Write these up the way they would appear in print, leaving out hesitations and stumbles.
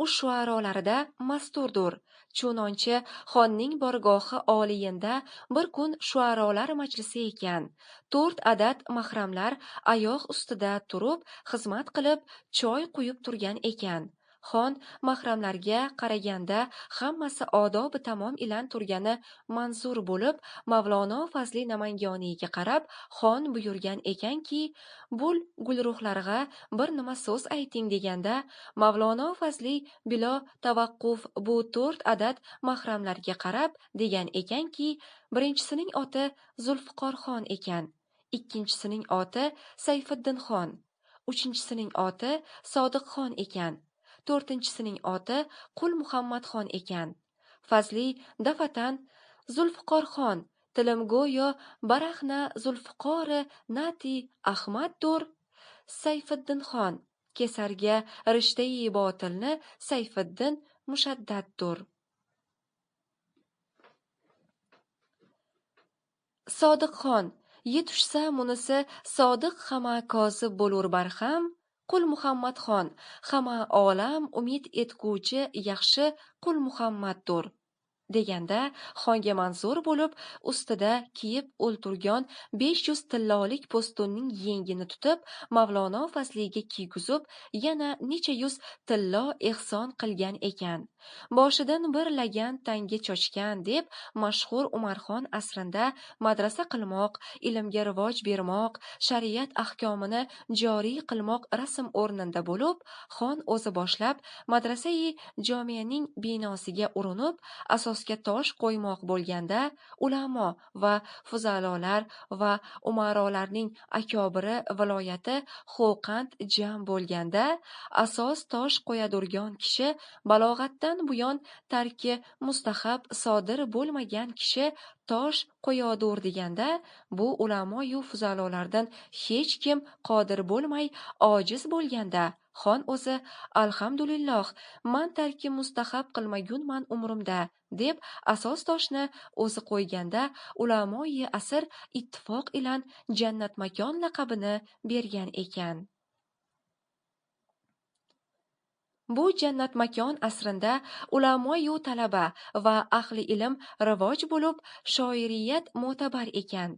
u shuarolarida masturdur. Chunonchi xonning borgohi oliyinda bir kun shuarolar majlisi ekan. 4 adad mahramlar oyoq ustida turib xizmat qilib choy quyib turgan ekan. Xon mahramlarga qaraganda hammasi odobi tamom ilan turgani manzur bo'lib, Mavlono Fazli Namangoniyga qarab xon buyurgan ekanki, "Bul gulruhlarga bir nima so'z ayting" deganda, Mavlono Fazli bilo tavaqquf bu 4 adad mahramlarga qarab degan ekanki, birinchisining oti Zulfiqorxon ekan, ikkinchisining oti Sayfiddinxon, uchinchisining oti Sodiqxon ekan, to'rtinchisining oti Qul Muhammadxon ekan. Fazli dafatan Zulfiqorxon tilim go'yo baraxna Zulfiqori nati Ahmaddur. Sayfiddinxon kesarga rishtai botilni Sayfiddin mushaddaddur. Sodiqxon yetushsa munisi sodiq hama kozib bo'lur barham. Qul Muhammadxon hama olam umid etguvchi yaxshi Qul Muhammaddur deganda, xonga manzur bo'lib, ustida kiyib o'lturgan 500 tillolik po'stunning yengini tutib, Mavlono Fazliga kiygizib, yana necha yuz tillo ehson qilgan ekan. Boshidan bir lagan tanga chochgan deb mashhur Umarxon asrinda madrasa qilmoq, ilmga rivoj bermoq, shariat ahkomini joriy qilmoq rasm o'rnida bo'lib, xon o'zi boshlab madrasai jomiyaning binosiga urinib, asosga tosh qo'ymoq bo'lganda, ulamo va fuzalolar va umarolarning akobiri viloyati Xo'qand jam bo'lganda, asos tosh qo'yadurgan kishi balog'atdan buyon tarki mustahab sodir bo'lmagan kishi tosh qo'yodur deganda, bu ulamoyu fuzalolardan hech kim qodir bo'lmay ojiz bo'lganda, xon o'zi alhamdulillah man tarki mustahab qilmagunman umrimda deb asos toshni o'zi qo'yganda, ulamoyi asr ittifoq ilan jannat makon laqabini bergan ekan. Bu jannat makon asrinda ulamoyu talaba va ahli ilm rivoj bo'lib, shoiriyat mo'tabar ekan.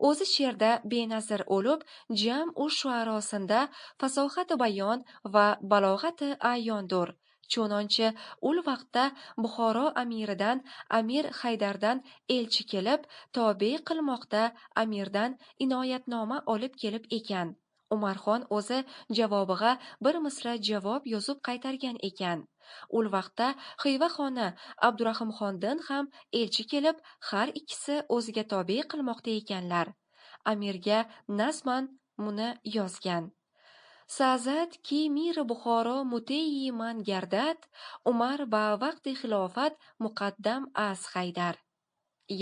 O'zi she'rda benazir o'lib, jam u shuarosinda fasohati bayon va balog'ati ayondur. Chunonchi ul vaqtda Buxoro amiridan Amir Haydardan elchi kelib, tobe qilmoqda amirdan inoyatnoma olib kelib ekan. Umarxon o'zi javobiga bir misra javob yozib qaytargan ekan. Ul vaqtda Xiva xoni Abdurahimxondan ham elchi kelib, har ikkisi o'ziga tobe qilmoqda ekanlar. Amirga nazman muni yozgan. Sazad ki mir Buxoro muteyi man gardad, Umar ba vaqti xilofat muqaddam az Haydar.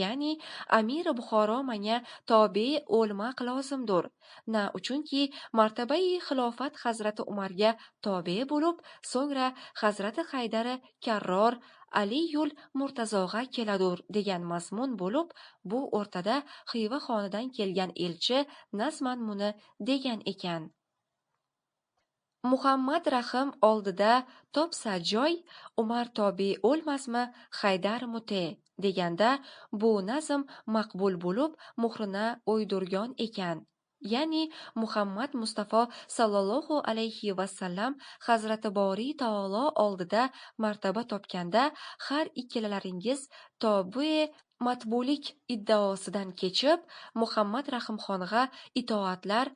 Ya'ni Amir Buxoro manga tobe o'lmaq lozimdir. Na uchunki martabai xilofat Hazrati Umarga tobe bo'lib, so'ngra Hazrati Haydari Karror Aliyul Murtazoga keladur degan mazmun bo'lib, bu o'rtada Xiva xonidan kelgan elchi nazman muni degan ekan. Muhammad Rahim oldida topsa joy, Umar tobe o'lmasmi, Haydar mute deganda, bu nazm maqbul bo'lib, muhrini o'ydirgan ekan. Ya'ni Muhammad Mustafa sallallohu alayhi vasallam Hazrati Boriy taolo oldida martaba topganda, har ikkilalaringiz tobe matbulik iddaosidan kechib, Muhammad Rahimxonga itoatlar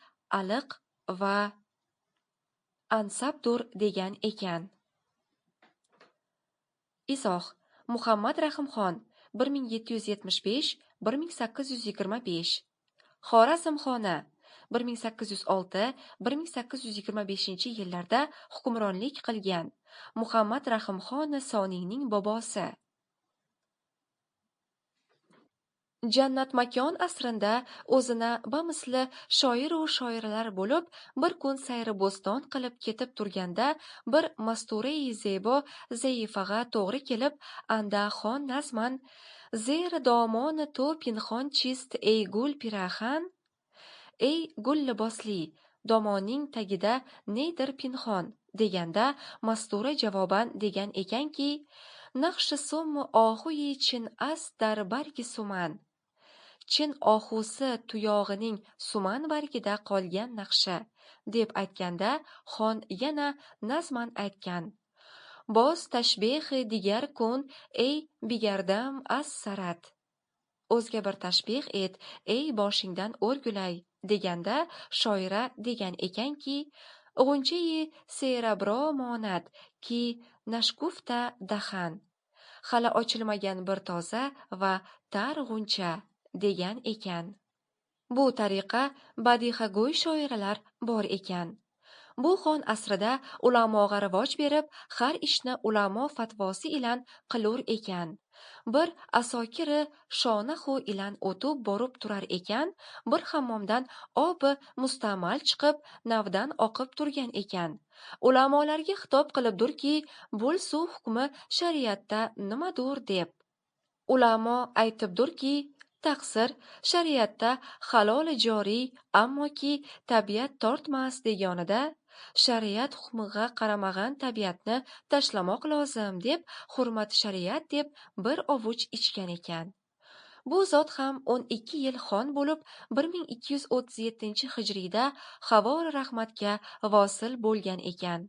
aliq va ansabdur degan ekan. Izoh: Muhammad Rahimxon 1775-1825, Xorazm xoni 1806-1825 yillarda hukmronlik qilgan. Muhammad Rahimxon Soniyning bobosi. Jannat makon asrinda o'zini bamisli shoiru shoiralar bo'lib, bir kun sayri bo'ston qilib ketib turganda, bir masturei zebo zaifaga to'g'ri kelib, anda xon nazman zer domoni to pinxon chist ey gul piraxan, ey gul libosli, domoning tagida neydir pinxon deganda Mastura javoban degan ekanki, naqshi so'mmi ohuyi chin as dar bargi suman. Chin ohusi tuyog'ining suman bargida qolgan naqsha, deb aytganda xon yana nazman aytgan. Boz tashbehi digar kun, ey bigardam as sarat. O'zga bir tashbeh et, ey boshingdan o'rgulay, deganda shoira degan ekanki, g'unchayi serabro monat ki nashgufta dahan, hali ochilmagan bir toza va tar g'uncha, degan ekan. Bu tariqa badihago'y shoiralar bor ekan. Bu xon asrida ulamoga rivoj berib, har ishni ulamo fatvosi ilan qilur ekan. Bir asokiri shonahu ilan o'tib borib turar ekan, bir hammomdan obi mustamal chiqib, navdan oqib turgan ekan. Ulamolarga xitob qilibdurki, bul suv hukmi shariatda nimadur deb. Ulamo aytibdurki, taqsir, shariatda halol joriy, ammoki tabiat tortmas deganida, shariat hukmiga qaramag'an tabiatni tashlamoq lozim deb, hurmat shariat deb bir ovuch ichgan ekan. Bu zot ham 12 yil xon bo'lib, 1237 hijriyda Havor rahmatga vosil bo'lgan ekan.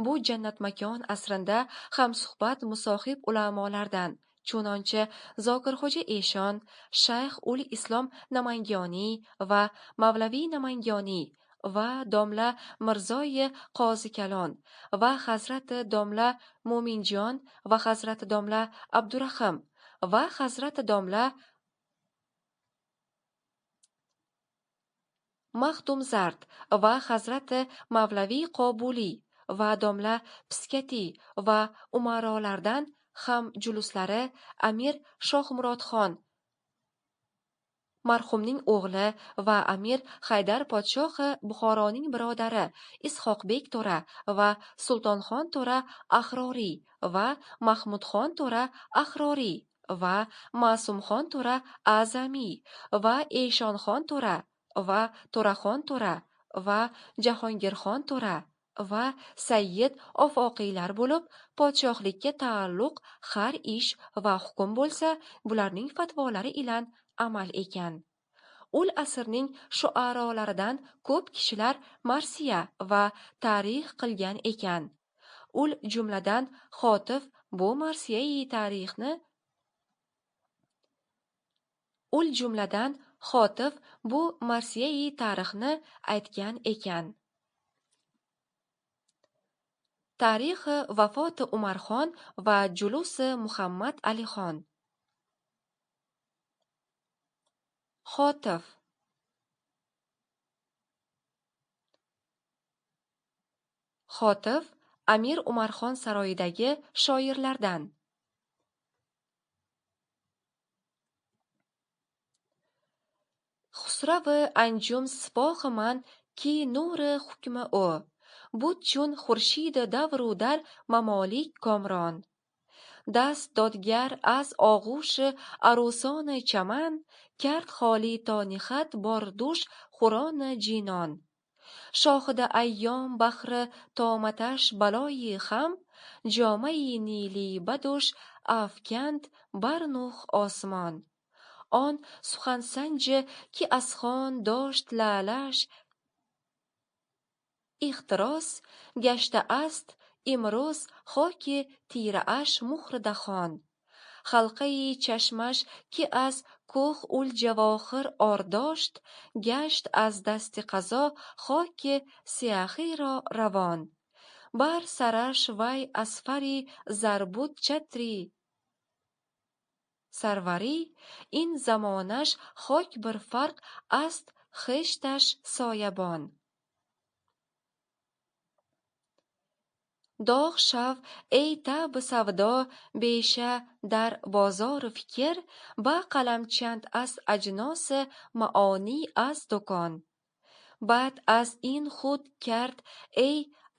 Bu jannatmakon asrinda hamsuhbat musohib ulamolardan chunonchi Zokirxo'ja Eshon, Shayx ul Islom Namangoniy va Mavlaviy Namangoniy va domla Mirzoyi Qozi Kalon va Hazrati domla Mo'minjon va Hazrati domla Abdurahim va Hazrati domla Maxdumzard va Hazrati Mavlaviy Qobuliy va domla Piskati va umarolardan ham juluslari Amir Shohmurodxon marhumning o'g'li va Amir Haydar podshohi Buxoroning birodari Ishoqbek to'ra va Sultonxon to'ra Ahroriy va Mahmudxon to'ra Ahroriy va Ma'sumxon to'ra Azamiy va Eshonxon to'ra va To'raxon to'ra va Jahongirxon to'ra va Sayyid ofoqiylar bo'lib, podshohlikka taalluq har ish va hukm bo'lsa, bularning fatvolari ilan amal ekan. Ul asrning shuarolaridan ko'p kishilar marsiya va tarix qilgan ekan. Ul jumladan Xotif bu marsiyai tarixni aytgan ekan. Tarixi vafoti Umarxon va julusi Muhammad Alixon. Xotif Amir Umarxon saroyidagi shoirlardan. Xusravi anjum sipohi man ki nuri hukmi o, bud chun xurshidi davru dar mamolik komron. Dast dodgar az og'ushi arusoni chaman, kard xoli tonihat bordush xuroni jinon. Shohida ayyom bahri tomatash baloyi ham, jomayi nili badush afkand barnuh osmon. On suxansanji ki asxon dosht lalash ixtiros, gashta ast imroz xoki tiraash muhr dahon. Halqayi chashmash ki az ko'h ul javohir ordosht, gasht az dasti qazo xoki siyahi ravon. Bar sarash vay asfari zarbut chatri sarvari, in zamonash xok bir farq ast xeshtash soyabon. Dog' shav ey tab savdo besha dar bozor fikr, ba qalamchand as ajnos maoni az do'kon. Bad az in khud kard ey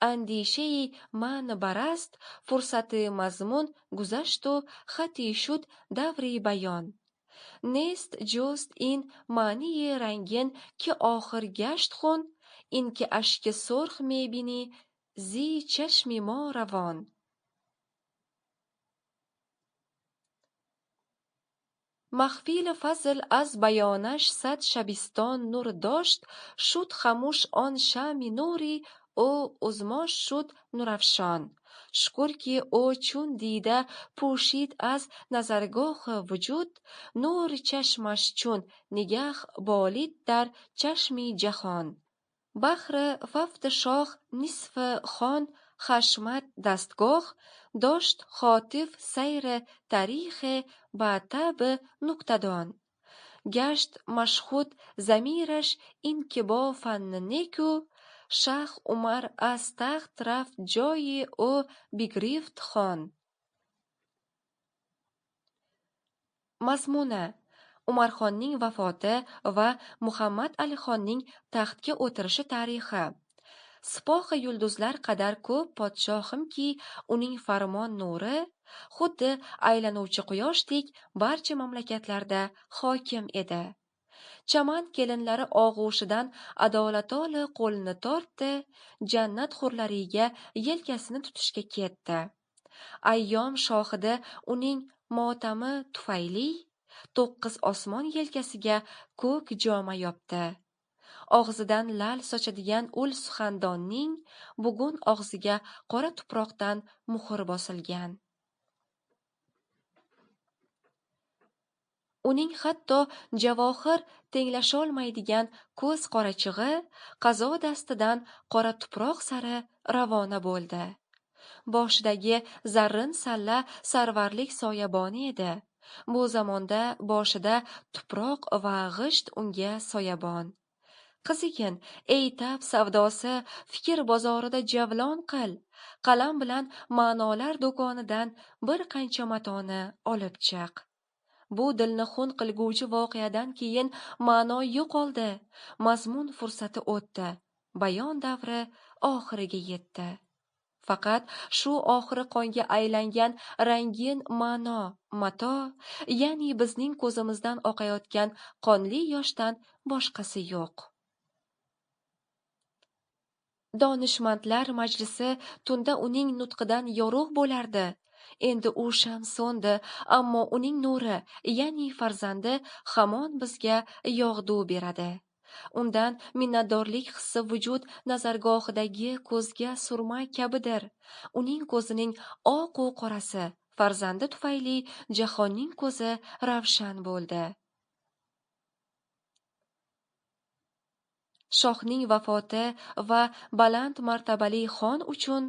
andishei man barast, fursati mazmun guzashtu khati shud davri bayon. Nest jost in mani rangin ki oxir gasht khun, in ki ashki surx mebini زی چشم ما روان. مخفیل فضل از بیانش صد شبستان نور داشت، شد خموش آن شمع نوری، او ازماش شد نورافشان. شکر که او چون دیده پوشید از نظرگاه وجود، نور چشمش چون نگه بالید در چشم جهان. بخر ففت شاخ نصف خان خشمت دستگاه، داشت خاطف سیر تاریخ به طب نکتدان. گشت مشهود ضمیرش این که با فن نیکو، شیخ عمر از تخت رفت جای او بگرفت خان. Mazmuni: Umarxonning vafoti va Muhammad Alixonning taxtga o'tirishi tarixi. Sipohi yulduzlar qadar ko'p podshohimki, uning farmon nuri xuddi aylanuvchi quyoshdek barcha mamlakatlarda hokim edi. Chaman kelinlari og'ushidan adolatoli qo'lini tortdi, jannat hurlariga yelkasini tutishga ketdi. Ayyom shohida uning motami tufayli 9 osmon yelkasiga ko'k joma yopdi. Og'zidan lal sochadigan ul suxandonning bugun og'ziga qora tuproqdan muhr bosilgan. Uning hatto javohir tenglasholmaydigan ko'z qorachig'i qazo dastidan qora tuproq sari ravona bo'ldi. Boshidagi zarrin salla sarvarlik soyaboni edi. Bu zamonda boshida tuproq va g'isht unga soyabon. Qizigin, ey tab savdosi, fikr bozorida javlon qil. Qalam bilan ma'nolar do'konidan bir qancha matoni olib chiq. Bu dilni xun qilguvchi voqeadan keyin ma'no yo'qoldi. Mazmun fursati o'tdi. Bayon davri oxiriga yetdi. Faqat shu oxiri qonga aylangan rangin ma'no, mato, ya'ni bizning ko'zimizdan oqayotgan qonli yoshdan boshqasi yo'q. Donishmandlar majlisi tunda uning nutqidan yorug' bo'lardi. Endi u sham so'ndi, ammo uning nuri, ya'ni farzandi hamon bizga yog'du beradi. Undan minnatdorlik hissi vujud nazargohidagi ko'zga surma kabidir. Uning ko'zining oq-u qorasi farzandi tufayli jahonning ko'zi ravshan bo'ldi. Shohning vafoti va baland martabali xon uchun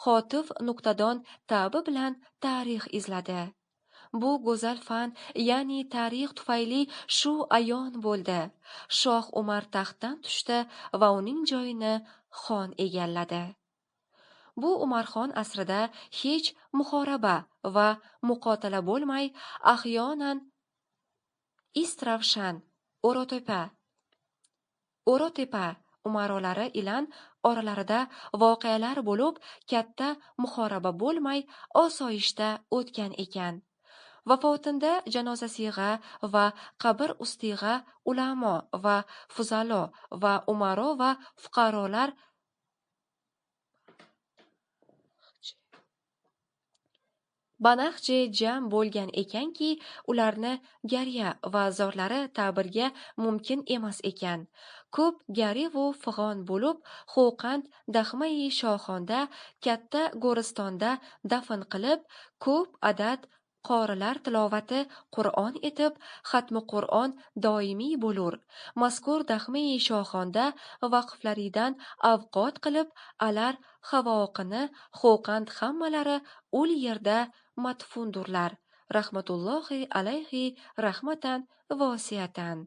Xotif nuqtadon ta'bi bilan tarix izladi. Bu go'zal fan, ya'ni tarix tufayli shu ayon bo'ldi. Shoh Umar taxtdan tushdi va uning joyini xon egalladi. Bu Umarxon asrida hech muhoraba va muqotala bo'lmay, ahyonan Istravshan, O'rotepa umarolari ilan oralarida voqealar bo'lib, katta muhoraba bo'lmay, osoyishta o'tgan ekan. Vafotinda janozasiga va qabr ustiga ulamo va fuzalo va umaro va fuqarolar banaxche jam bo'lgan ekanki, ularni garya va zorlari ta'birga mumkin emas ekan. Ko'p garivu fig'on bo'lib, Xo'qand Dahmai Shohonda katta Go'ristonda dafn qilib, ko'p adad qorilar tilovati Qur'on etib, xatmi Qur'on doimiy bo'lur. Mazkur Dahmai Shohonda vaqflaridan avqot qilib, alar havoqini Xo'qand hammalari ul yerda madfundurlar. Rahmatullohi alayhi rahmatan vosiatan.